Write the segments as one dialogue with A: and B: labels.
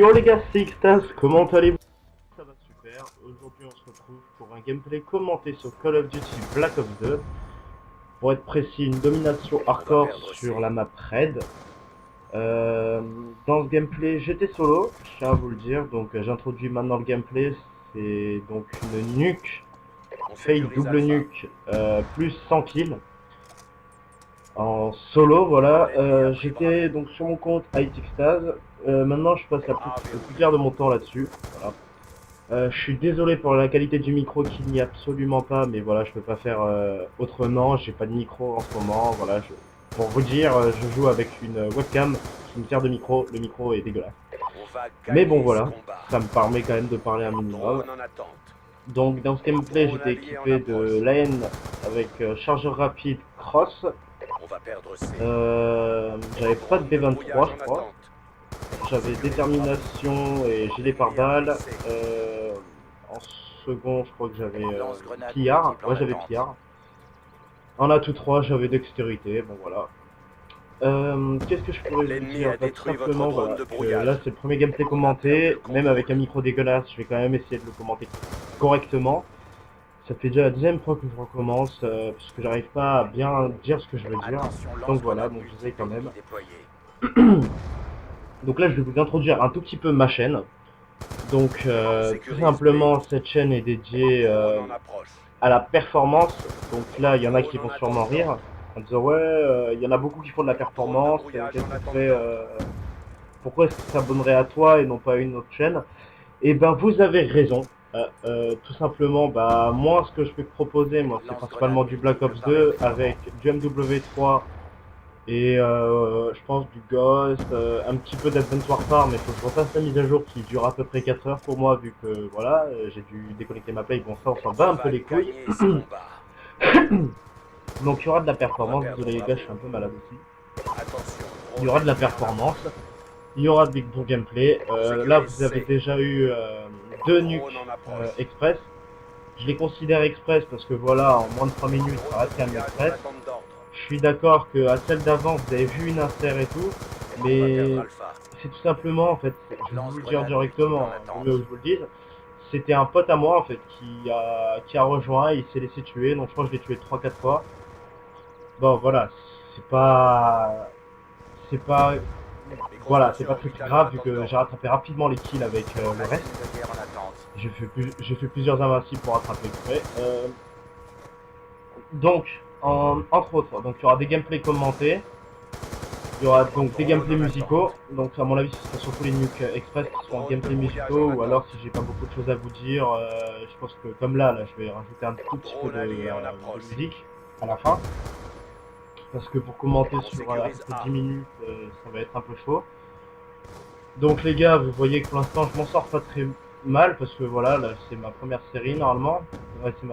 A: Yo les gars, c'est Xtas, comment allez-vous? Ça va super, aujourd'hui on se retrouve pour un gameplay commenté sur Call of Duty Black Ops 2. Pour être précis, une domination hardcore sur la map Red. Dans ce gameplay, j'étais solo, je tiens à vous le dire, donc j'introduis maintenant le gameplay. C'est donc une nuke, fake double nuke, plus 100 kills. En solo, voilà, j'étais donc sur mon compte ITXtase. Maintenant je passe le plus clair de mon temps là-dessus. Voilà. Je suis désolé pour la qualité du micro qu'il n'y a absolument pas, mais voilà, je peux pas faire autrement, j'ai pas de micro en ce moment, voilà, pour vous dire, je joue avec une webcam qui me sert de micro, le micro est dégueulasse. Mais bon voilà, ça me permet quand même de parler un minimum. Donc dans ce gameplay j'étais équipé de l'AN avec chargeur rapide cross. J'avais pas de B23 je crois. J'avais détermination et gilet pare-balles. En second, je crois que j'avais pillard. Ouais, j'avais pillard. En atout 3, j'avais dextérité. Bon, voilà. Qu'est-ce que je pourrais vous dire? Tout simplement, voilà, que là, c'est le premier gameplay commenté. Même avec un micro dégueulasse, je vais quand même essayer de le commenter correctement. Ça fait déjà la deuxième fois que je recommence, parce que j'arrive pas à bien dire ce que je veux dire. Donc voilà, donc j'essaye quand même. Donc là, je vais vous introduire un tout petit peu ma chaîne. Donc tout simplement, cette chaîne est dédiée à la performance. Donc là, il y en a qui vont sûrement rire en disant ouais, il y en a beaucoup qui font de la performance. Qu'est-ce que tu fais pourquoi est-ce qu'ils s'abonneraient à toi et non pas à une autre chaîne? Et ben vous avez raison. Tout simplement, bah moi, ce que je peux proposer, moi, c'est principalement du Black Ops 2 avec du MW3. Et je pense du Ghost, un petit peu d'Advance Warfare, mais il faut que je refasse la mise à jour qui dure à peu près 4 heures pour moi, vu que voilà, j'ai dû déconnecter ma play, bon ça on s'en bat un peu les couilles. Donc il y aura de la performance, désolé les gars, je suis un peu malade aussi. Il y aura de la performance, il y aura des bons gameplay. Là vous avez déjà eu 2 nukes express. Je les considère express parce que voilà, en moins de 3 minutes ça reste quand même express. Je suis d'accord qu'à celle d'avant, vous avez vu une insert et tout, mais c'est tout simplement, en fait, je vais vous le dire directement, mieux que je vous le dise, c'était un pote à moi, en fait, qui a rejoint, il s'est laissé tuer, donc je crois que je l'ai tué 3-4 fois. Bon, voilà, c'est pas, voilà, c'est pas très grave, vu que j'ai rattrapé rapidement les kills avec le reste. J'ai fait plusieurs invincibles pour rattraper le près. Donc, entre autres, donc il y aura des gameplays commentés. Il y aura donc des gameplays musicaux, donc à mon avis ce sera surtout les nukes express qui seront en gameplays musicaux, ou alors si j'ai pas beaucoup de choses à vous dire, je pense que comme là je vais rajouter un tout petit peu de musique à la fin. Parce que pour commenter sur à peu près 10 minutes, ça va être un peu chaud. Donc les gars, vous voyez que pour l'instant je m'en sors pas très mal, parce que voilà, là c'est ma première série normalement. Ouais, c'est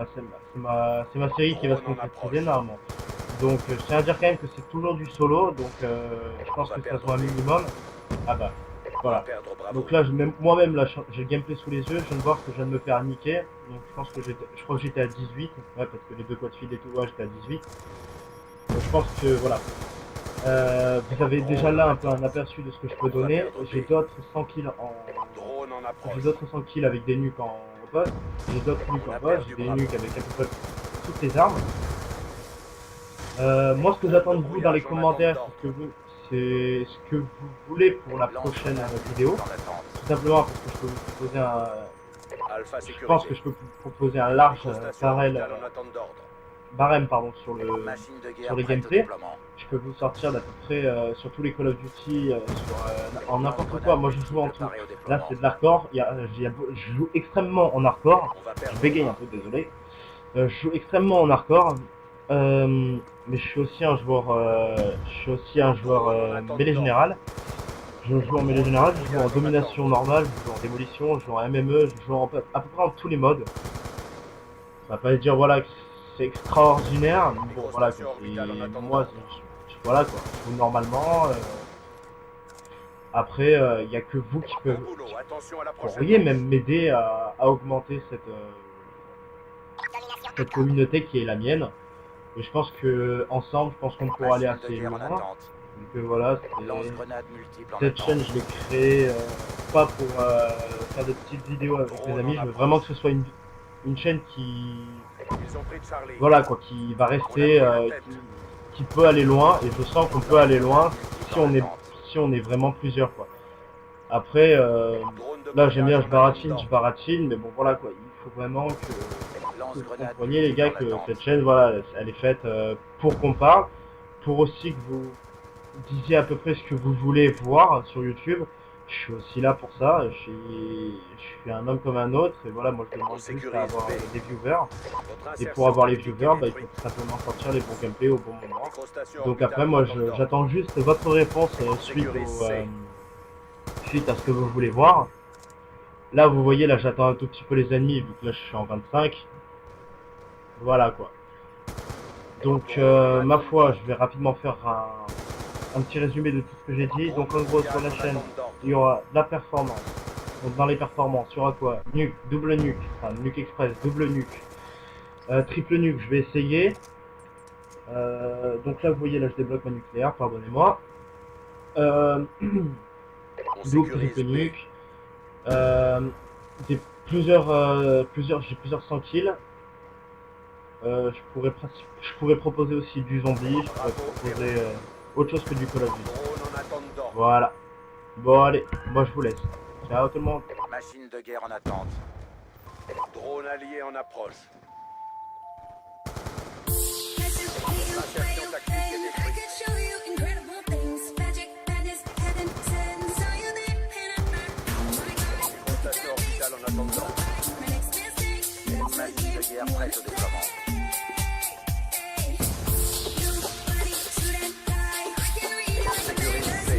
A: ma série qui va se concrétiser normalement. Donc je tiens à dire quand même que c'est toujours du solo, donc je pense que ça se voit un minimum. Ah bah, voilà. Donc là, moi-même, là, j'ai le gameplay sous les yeux, je viens de voir que je viens de me faire niquer. Donc je pense que je crois que j'étais à 18, ouais, parce que les deux quads feed et tout, ouais, j'étais à 18. Donc je pense que, voilà. Vous avez déjà là un peu un aperçu de ce que je peux donner. J'ai d'autres 100 kills J'ai d'autres 100 kills avec des nukes en poste. J'ai d'autres nukes en poste, j'ai des nukes avec à peu près toutes les armes. Moi, ce que j'attends de vous dans les commentaires, c'est ce que vous voulez pour la prochaine vidéo. Tout simplement parce que je peux vous proposer je pense que je peux vous proposer un large barème pardon, sur les gameplays. Je peux vous sortir d'à peu près sur tous les Call of Duty, en n'importe quoi. Moi, je joue en tout. Là, c'est de l'hardcore. Je joue extrêmement en hardcore. Je bégaye un peu, désolé. Je joue extrêmement en hardcore. Mais je suis aussi un joueur mêlée générale. Je joue en mêlée générale, je joue en domination normale, je joue en démolition, je joue en MME, je joue à peu près en tous les modes. Ça va pas dire voilà que c'est extraordinaire, mais bon voilà quoi. Moi, voilà quoi. Je joue normalement. Après, il n'y a que vous qui pourriez même m'aider à augmenter cette communauté qui est la mienne. Et je pense que ensemble, je pense qu'on pourra aller assez loin. Donc voilà, cette chaîne, je l'ai créée pas pour faire des petites vidéos avec mes amis. Je veux vraiment que ce soit une chaîne qui, voilà quoi, qui va rester, qui peut aller loin. Et je sens qu'on peut aller loin si on est vraiment plusieurs quoi. Après, là j'aime bien, je baratine, mais bon voilà quoi, il faut vraiment que vous compreniez les gars que cette chaîne, voilà, elle est faite pour qu'on parle, pour aussi que vous disiez à peu près ce que vous voulez voir sur YouTube. Je suis aussi là pour ça, je suis un homme comme un autre, et voilà, moi je demande juste à avoir des viewers, et pour avoir les viewers, bah, il faut tout simplement sortir les bons gameplays au bon moment. Donc après, moi j'attends juste votre réponse suite à ce que vous voulez voir. Là, vous voyez, là, j'attends un tout petit peu les ennemis, vu que là, je suis en 25. Voilà, quoi. Donc, ma foi, je vais rapidement faire un petit résumé de tout ce que j'ai dit. Donc, en gros, sur la chaîne, il y aura de la performance. Donc, dans les performances, il y aura quoi? Nuke, double nuke, enfin, nuke express, double nuke, triple nuke, je vais essayer. Donc là, vous voyez, là, je débloque ma nucléaire, pardonnez-moi. Double, triple nuke. J'ai plusieurs 100 kills. Je pourrais proposer aussi du zombie, je pourrais proposer autre chose que du Call of Duty. Voilà. Bon allez, moi je vous laisse. Ciao tout le monde.
B: Machine de guerre en attente.
C: Drone allié en approche.
B: Insertion tactique et détruite. Station orbitale en attendant. Machine de guerre prête au déploiement. Sécurisé.